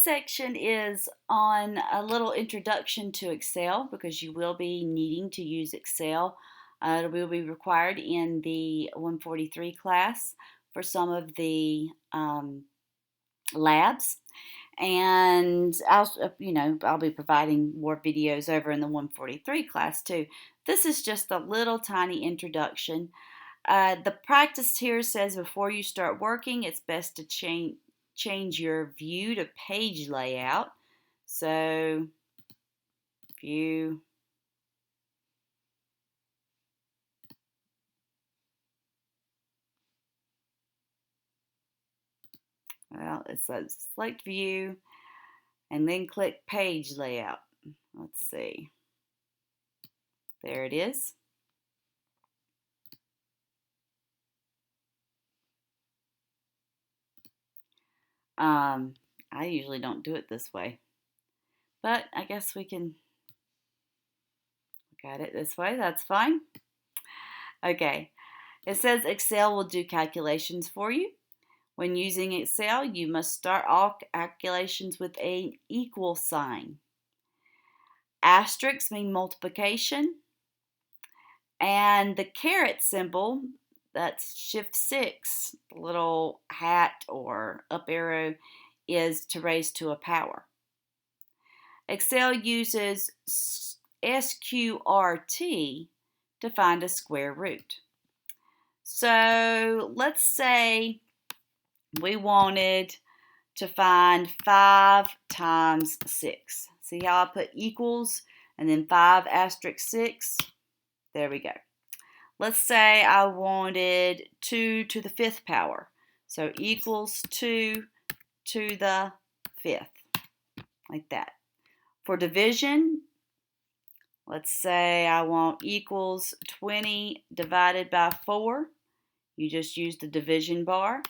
Section is on a little introduction to Excel because you will be needing to use Excel. It will be required in the 143 class for some of the labs. And I'll be providing more videos over in the 143 class too. This is just a little tiny introduction. The practice here says before you start working, it's best to change your view to page layout. So, view, well, it says select view and then click page layout. Let's see. There it is. I usually don't do it this way, but I guess we can look at it this way. That's fine. Okay. It says Excel will do calculations for you. When using Excel, you must start all calculations with an equal sign. Asterisks mean multiplication, and the caret symbol, that's Shift 6, the little hat or up arrow, is to raise to a power. Excel uses SQRT to find a square root. So let's say we wanted to find 5 times 6. See how I put equals and then 5 asterisk 6? There we go. Let's say I wanted 2 to the 5th power. So equals 2 to the 5th, like that. For division, let's say I want equals 20 divided by 4. You just use the division bar.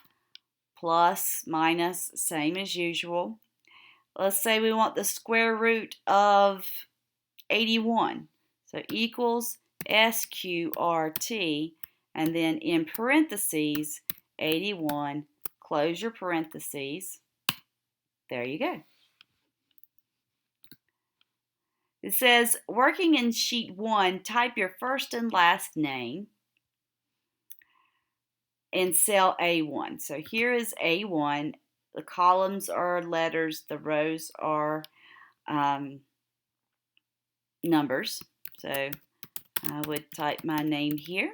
Plus, minus, same as usual. Let's say we want the square root of 81. So equals SQRT, and then in parentheses, 81, close your parentheses. There you go. It says, working in sheet 1, type your first and last name in cell A1. So here is A1. The columns are letters, the rows are numbers. So I would type my name here.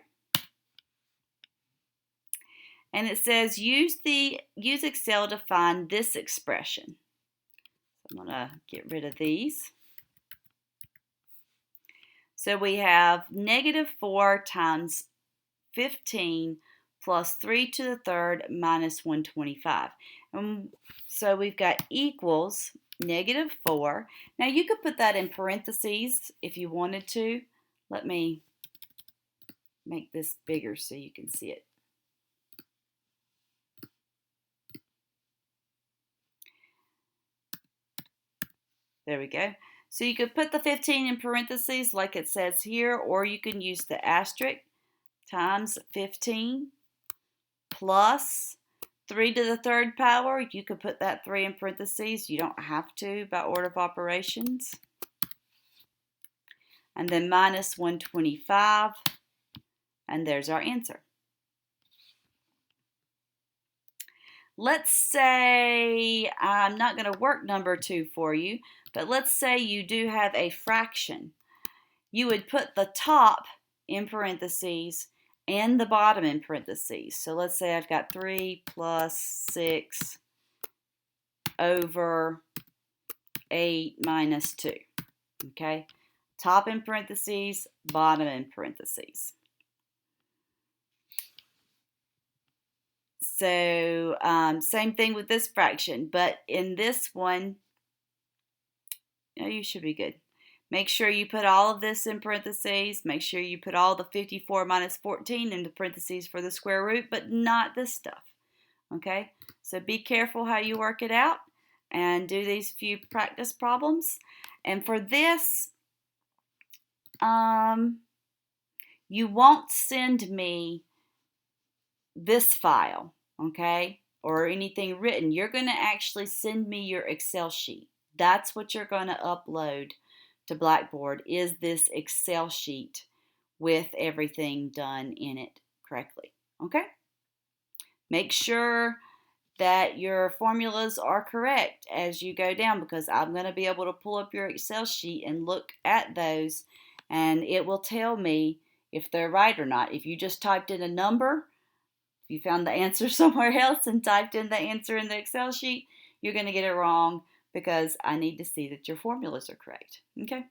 And it says use Excel to find this expression. So I'm going to get rid of these. So we have negative 4 times 15 plus 3 to the third minus 125. So we've got equals negative 4. Now you could put that in parentheses if you wanted to. Let me make this bigger so you can see it. There we go. So you could put the 15 in parentheses like it says here, or you can use the asterisk times 15 plus 3 to the third power. You could put that 3 in parentheses. You don't have to by order of operations. And then minus 125. And there's our answer. Let's say I'm not going to work number 2 for you, but let's say you do have a fraction. You would put the top in parentheses and the bottom in parentheses. So let's say I've got 3 plus 6 over 8 minus 2. Okay? Top in parentheses, bottom in parentheses. So same thing with this fraction, but in this one, you should be good. Make sure you put all of this in parentheses. Make sure you put all the 54 minus 14 into parentheses for the square root, but not this stuff. Okay? So be careful how you work it out and do these few practice problems. And for this, you won't send me this file, okay? or anything written. You're going to actually send me your Excel sheet. That's what you're going to upload to Blackboard, is this Excel sheet with everything done in it correctly. Okay? Make sure that your formulas are correct as you go down, because I'm going to be able to pull up your Excel sheet and look at those, and it will tell me if they're right or not. If you just typed in a number, if you found the answer somewhere else and typed in the answer in the Excel sheet, you're going to get it wrong, because I need to see that your formulas are correct. Okay?